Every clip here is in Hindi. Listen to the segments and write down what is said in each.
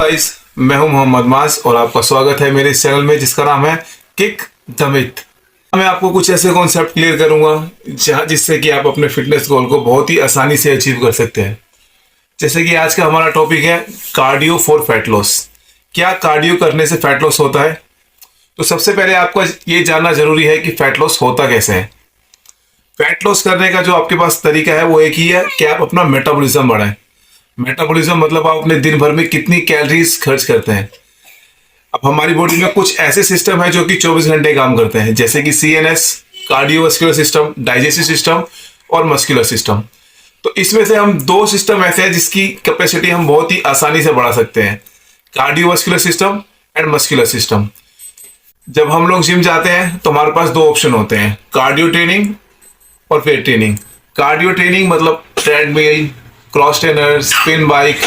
गाइस, मैं हूं मोहम्मद माज और आपका स्वागत है मेरे इस चैनल में जिसका नाम है किक द मिथ। मैं आपको कुछ ऐसे कॉन्सेप्ट क्लियर करूंगा जिससे कि आप अपने फिटनेस गोल को बहुत ही आसानी से अचीव कर सकते हैं। जैसे कि आज का हमारा टॉपिक है कार्डियो फॉर फैट लॉस। क्या कार्डियो करने से फैट लॉस होता है? तो सबसे पहले आपको ये जानना जरूरी है कि फैट लॉस होता कैसे है। फैट लॉस करने का जो आपके पास तरीका है वो एक ही है कि आप अपना मेटाबॉलिज्म बढ़ाएं। मेटाबॉलिज्म मतलब आप अपने दिन भर में कितनी कैलोरीज खर्च करते हैं। अब हमारी बॉडी में कुछ ऐसे सिस्टम है जो कि 24 घंटे काम करते हैं, जैसे कि CNS, cardiovascular system, digestive system और मस्कुलर सिस्टम। तो इसमें से हम दो सिस्टम ऐसे हैं जिसकी कैपेसिटी हम बहुत ही आसानी से बढ़ा सकते हैं, cardiovascular system and muscular system. जब हम लोग जिम जाते हैं तो हमारे पास दो ऑप्शन होते हैं, कार्डियो ट्रेनिंग और वेट ट्रेनिंग। कार्डियो ट्रेनिंग मतलब treadmill, cross trainer, spin bike.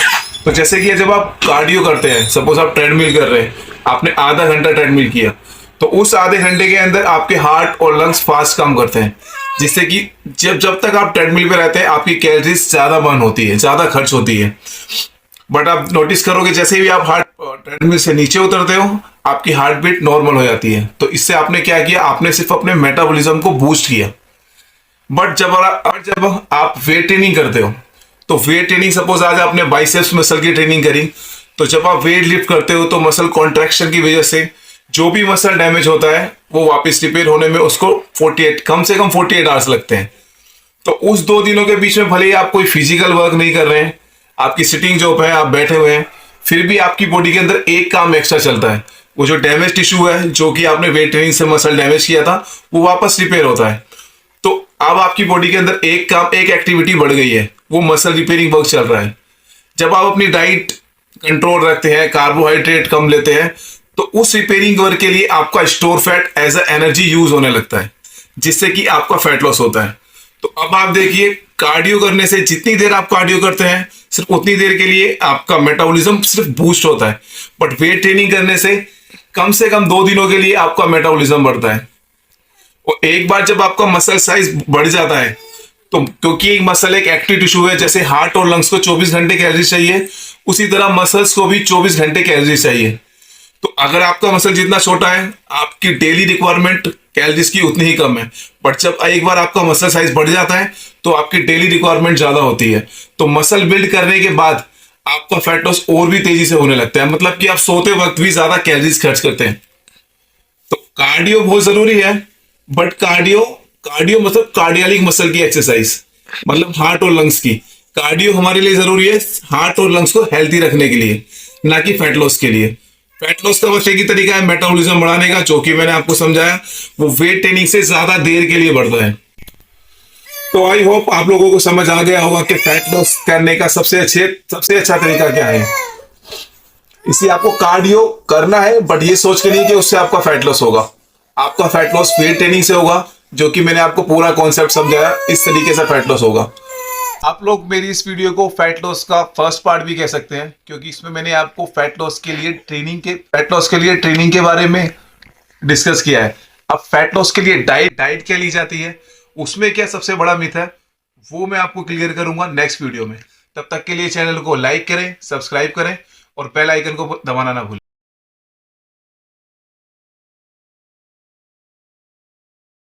तो जैसे कि जब आप कार्डियो करते हैं, सपोज आप ट्रेडमिल कर रहे हैं, आपने आधा घंटा ट्रेडमिल किया, तो उस आधे घंटे के अंदर आपके हार्ट और लंग्स फास्ट काम करते हैं, जिससे कि जब तक आप ट्रेडमिल पे रहते हैं आपकी कैलोरीज ज्यादा बर्न होती है, ज्यादा खर्च होती है। बट आप नोटिस करोगे जैसे ही आप हार्ट ट्रेडमिल से नीचे उतरते हो, आपकी हार्ट बीट नॉर्मल हो जाती है। तो इससे आपने क्या किया, आपने सिर्फ अपने मेटाबॉलिज्म को बूस्ट किया। बट जब आप वेट ट्रेनिंग करते हो, तो वेट ट्रेनिंग, सपोज आज आपने बाइसेप्स मसल की ट्रेनिंग करी, तो जब आप वेट लिफ्ट करते हो तो मसल कॉन्ट्रैक्शन की वजह से जो भी मसल डैमेज होता है वो वापस रिपेयर होने में उसको कम से कम 48 आवर्स लगते हैं। तो उस 2 दिनों के बीच में भले ही आप कोई फिजिकल वर्क नहीं कर रहे हैं, आपकी सिटिंग जॉब है, आप बैठे हुए हैं, फिर भी आपकी बॉडी के अंदर एक काम एक्स्ट्रा चलता है। वो जो डैमेज टिश्यू है, जो कि आपने वेट ट्रेनिंग से मसल डैमेज किया था, वो वापस रिपेयर होता है। तो अब आपकी बॉडी के अंदर एक एक्टिविटी बढ़ गई है, वो मसल रिपेयरिंग वर्क चल रहा है। जब आप अपनी डाइट कंट्रोल रखते हैं, कार्बोहाइड्रेट कम लेते हैं, तो उस रिपेयरिंग वर्क के लिए आपका store fat as a energy use होने लगता है, जिससे कि आपका फैट लॉस होता है। तो अब आप देखिए, कार्डियो करने से जितनी देर आप कार्डियो करते हैं सिर्फ उतनी देर के लिए आपका मेटाबॉलिज्म सिर्फ बूस्ट होता है। बट वेट ट्रेनिंग करने से कम 2 दिनों के लिए आपका मेटाबॉलिज्म बढ़ता है। और एक बार जब आपका मसल साइज बढ़ जाता है, तो क्योंकि एक मसल एक एक्टिव टिश्यू है, जैसे हार्ट और लंग्स को 24 घंटे कैलोरी चाहिए, उसी तरह मसल्स को भी 24 घंटे कैलोरी चाहिए। तो अगर आपका मसल जितना छोटा है, आपकी डेली रिक्वायरमेंट कैलोरीज की उतनी ही कम है। बट जब एक बार आपका मसल साइज बढ़ जाता है तो आपकी डेली रिक्वायरमेंट ज्यादा होती है। तो मसल बिल्ड करने के बाद आपका फैट लॉस और भी तेजी से होने लगता है, मतलब कि आप सोते वक्त भी ज्यादा कैलोरीज खर्च करते हैं। तो कार्डियो बहुत जरूरी है, बट कार्डियो मतलब कार्डियलिक मसल की एक्सरसाइज, मतलब हार्ट और लंग्स की। कार्डियो हमारे लिए जरूरी है हार्ट और लंग्स को हेल्थी रखने के लिए, ना कि फैट लॉस के लिए। फैट लॉस का बस एक ही तरीका है मेटाबॉलिज्म बढ़ाने का, जो कि मैंने आपको समझाया, वो वेट ट्रेनिंग से ज्यादा देर के लिए बढ़ता है। तो आई होप आप लोगों को समझ आ गया होगा कि फैट लॉस करने का सबसे अच्छा तरीका क्या है। इसलिए आपको कार्डियो करना है, बट ये सोच के नहीं कि उससे आपका फैट लॉस होगा। आपका फैट लॉस वेट ट्रेनिंग से होगा, जो कि मैंने आपको पूरा कॉन्सेप्ट समझाया, इस तरीके से फैट लॉस होगा। आप लोग मेरी इस वीडियो को फैट लॉस का फर्स्ट पार्ट भी कह सकते हैं, क्योंकि इसमें मैंने आपको फैट लॉस के लिए ट्रेनिंग के बारे में डिस्कस किया है। अब फैट लॉस के लिए डाइट क्या ली जाती है, उसमें क्या सबसे बड़ा मिथ है, वो मैं आपको क्लियर करूंगा नेक्स्ट वीडियो में। तब तक के लिए चैनल को लाइक करें, सब्सक्राइब करें और बेल आइकन को दबाना ना भूलें।